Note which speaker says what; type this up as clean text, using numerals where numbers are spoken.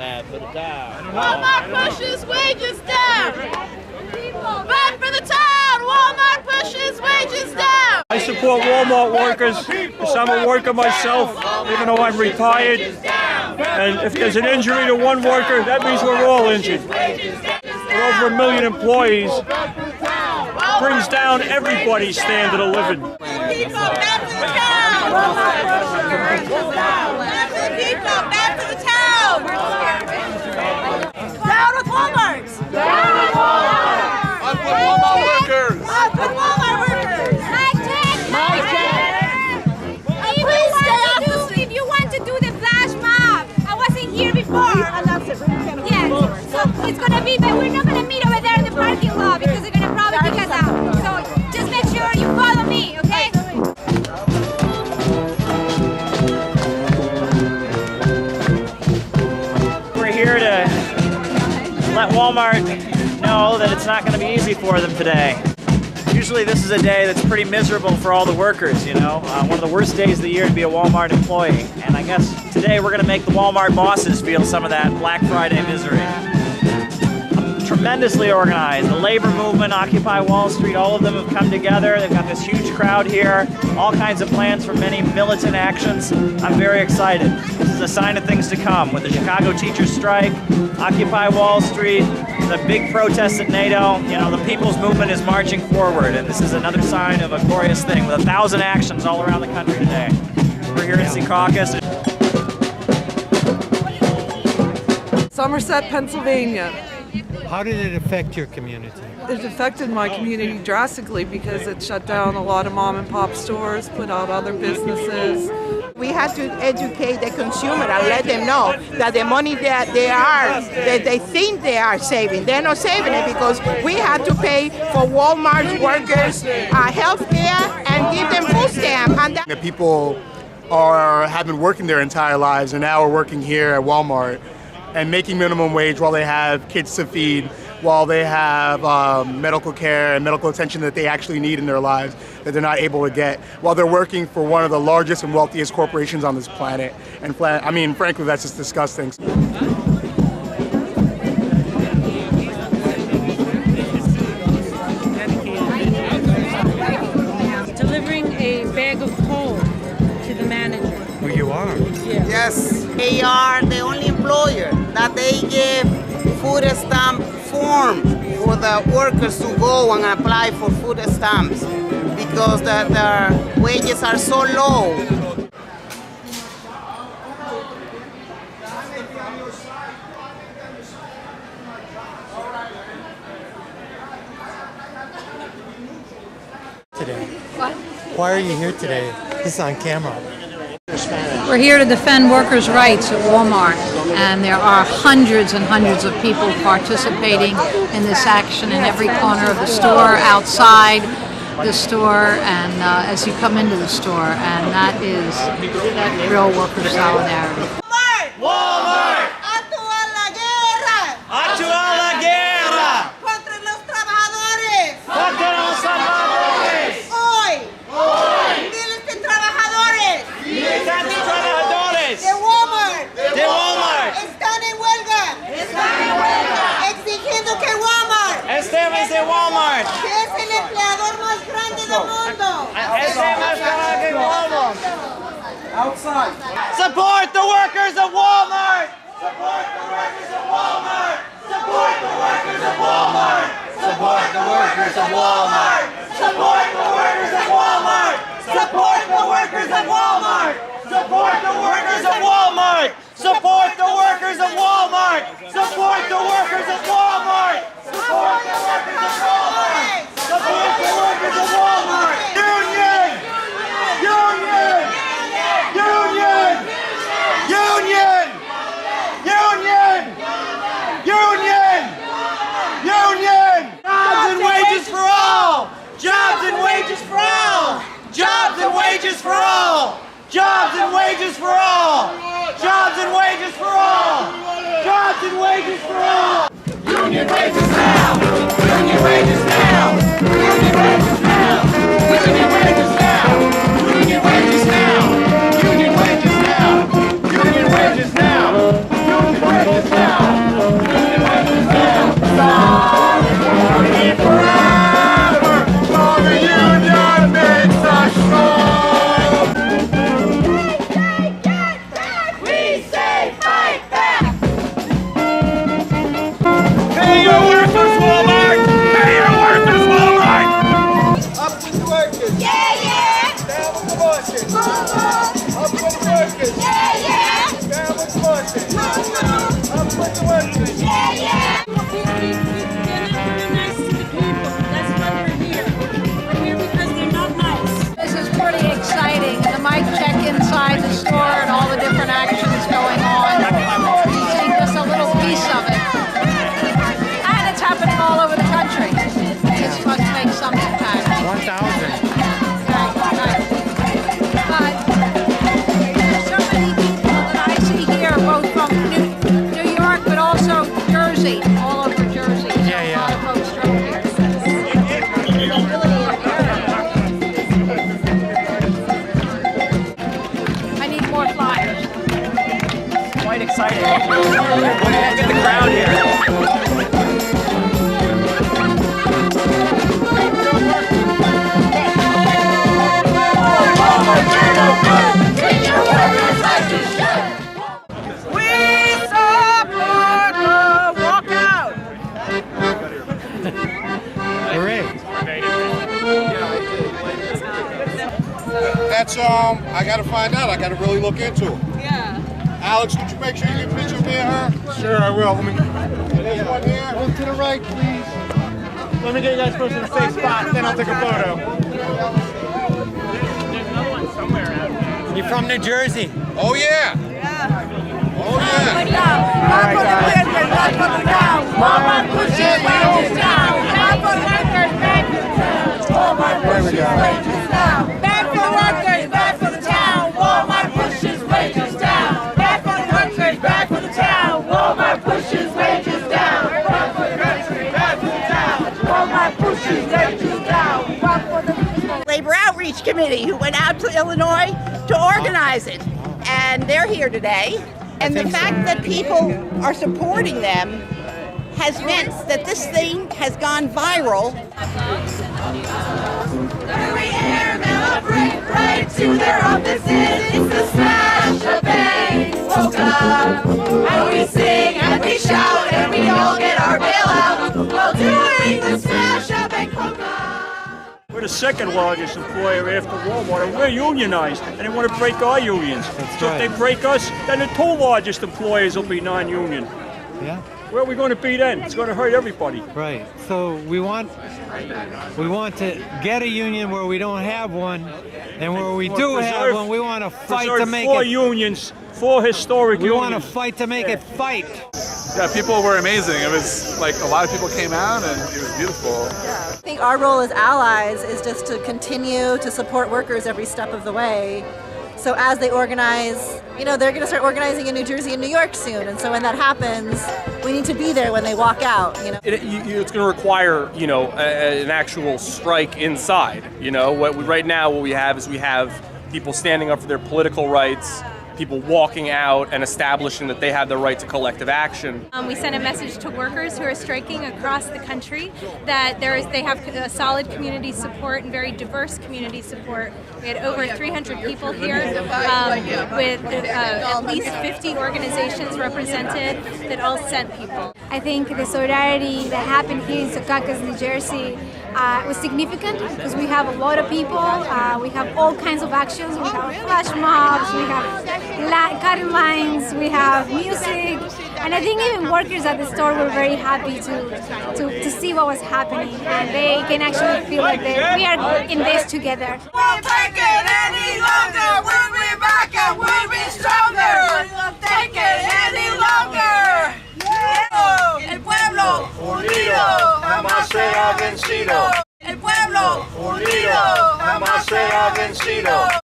Speaker 1: Walmart pushes wages down. Back for the town. Walmart pushes wages down.
Speaker 2: I support Walmart workers because I'm a worker myself, even though I'm retired. And if there's an injury to one worker, that means we're all injured. We're over 1 million employees. Brings down everybody's standard of living.
Speaker 1: People, back to the town. Walmart pushes wages down. Back to the people, back to the town. Down with Walmarts. Down with Walmart.
Speaker 3: Up with Walmart workers.
Speaker 1: Up with Walmart workers.
Speaker 4: If you want to do the flash mob, I wasn't here before. Yes, so it's gonna be, but we're not gonna meet over there in the parking lot because they're gonna probably kick us out. So just make sure you follow me, okay?
Speaker 5: We're here to let Walmart know that it's not going to be easy for them today. Usually this is a day that's pretty miserable for all the workers, you know. One of the worst days of the year to be a Walmart employee. And I guess today we're going to make the Walmart bosses feel some of that Black Friday misery. Tremendously organized. The labor movement, Occupy Wall Street, all of them have come together. They've got this huge crowd here, all kinds of plans for many militant actions. I'm very excited. This is a sign of things to come with the Chicago teachers strike, Occupy Wall Street, the big protests at NATO. You know, the people's movement is marching forward, and this is another sign of a glorious thing with 1,000 actions all around the country today. We're here in Secaucus.
Speaker 6: Somerset, Pennsylvania.
Speaker 7: How did it affect your community?
Speaker 6: It affected my community drastically because it shut down a lot of mom and pop stores, put out other businesses.
Speaker 8: We have to educate the consumer and let them know that the money that they think they are saving, they're not saving it because we have to pay for Walmart workers health care and give them food stamp. And
Speaker 9: the people have been working their entire lives and now are working here at Walmart and making minimum wage while they have kids to feed, while they have medical care and medical attention that they actually need in their lives that they're not able to get, while they're working for one of the largest and wealthiest corporations on this planet. And I mean, frankly, that's just disgusting.
Speaker 10: Delivering a bag of coal to the manager.
Speaker 7: Who you are?
Speaker 10: Yeah.
Speaker 8: yes, they are the only employer that they give food stamp form for the workers to go and apply for food stamps because their wages are so low.
Speaker 7: Today. What? Why are you here today? This is on camera.
Speaker 11: We're here to defend workers' rights at Walmart, and there are hundreds and hundreds of people participating in this action in every corner of the store, outside the store, and as you come into the store, and that is real worker solidarity.
Speaker 1: Walmart. Actúa la guerra.
Speaker 5: Actúa la guerra.
Speaker 1: Contra los trabajadores.
Speaker 5: Contra los trabajadores.
Speaker 1: Hoy. Miles de trabajadores.
Speaker 5: Militantes trabajadores.
Speaker 1: De Walmart.
Speaker 5: De Walmart.
Speaker 1: Están en huelga. Exigiendo que Walmart.
Speaker 5: Estemos de Walmart.
Speaker 1: Que es el empleador más grande del mundo.
Speaker 5: Estemos de Walmart. Outside. Support the workers of Walmart. Support the workers of Walmart. Support the workers of Walmart. Support the workers of Walmart. Support the workers of Walmart. Support the workers of Walmart. Support the workers of Walmart. Support the workers of Walmart. Support the workers of Walmart. Support the workers of Walmart. Support the workers of Walmart. Union. Union. Union. Union. Union. Union. Union. Jobs and wages for all. Jobs and wages for all. Jobs and wages for all. Jobs and wages for all. Jobs and wages for all. Jobs and wages for all. Union wages now. Union wages now. Union wages now. Union wages now. Union wages now. Union wages now. Union wages now. Union wages now.
Speaker 11: Jersey, all over Jersey.
Speaker 7: Yeah, yeah.
Speaker 11: A lot of folks drove here. I need more flyers.
Speaker 5: Quite exciting. Get the crowd here.
Speaker 3: That's I gotta find out. I gotta really look into it.
Speaker 6: Yeah.
Speaker 3: Alex, would you make sure you get a picture of me and her? Sure, I will. Let me. There's one here. One to the right, please.
Speaker 5: Let me get you guys first in a safe spot, then I'll take a photo.
Speaker 3: There's another one somewhere out here.
Speaker 7: You're from New Jersey.
Speaker 3: Oh yeah. Oh yeah.
Speaker 5: All right, guys.
Speaker 1: Walmart pushes wages down. Bad for the workers, bad for the town. Walmart pushes wages down. Bad for the workers, bad for the town. Walmart pushes wages down. Bad for the workers, bad for the town. Walmart pushes wages down. Bad for the country, bad for the town. Walmart pushes wages down. Bad for the
Speaker 8: Labor Outreach Committee who went out to Illinois to organize it. And they're here today. And the fact that people are supporting them has meant that this thing has gone viral.
Speaker 1: Every airman will break right to their offices. It's the smash of bang. Woke up. And we sing and we shout and we all get our bailout while doing the smash of bang polka.
Speaker 2: We're the second largest employer after Walmart, and we're unionized, and they want to break our unions. So if they break us, then the two largest employers will be non-union.
Speaker 7: Yeah.
Speaker 2: Where are we going to be then? It's going to hurt everybody.
Speaker 7: Right. So we want to get a union where we don't have one, and where we do have one, we want to fight to make
Speaker 2: four
Speaker 7: it.
Speaker 2: unions, four historic
Speaker 7: We
Speaker 2: unions.
Speaker 7: want to fight to make it fight.
Speaker 3: Yeah, people were amazing. It was like a lot of people came out and it was beautiful.
Speaker 12: I think our role as allies is just to continue to support workers every step of the way. So as they organize, you know, they're going to start organizing in New Jersey and New York soon. And so when that happens, we need to be there when they walk out, you know.
Speaker 13: It's going to require, you know, an actual strike inside. You know, right now what we have is we have people standing up for their political rights, people walking out and establishing that they have the right to collective action.
Speaker 4: We sent a message to workers who are striking across the country that they have a solid community support and very diverse community support. We had over 300 people here with at least 50 organizations represented that all sent people.
Speaker 14: I think the solidarity that happened here in Secaucus, New Jersey was significant because we have a lot of people, we have all kinds of actions, we have flash mobs, we have cutting lines, we have music, and I think even workers at the store were very happy to see what was happening, and they can actually feel like we are in this together.
Speaker 1: Won't take it any longer. We'll be back and we'll be stronger. Won't take it any longer. El pueblo unido jamás será vencido. El pueblo unido jamás será vencido.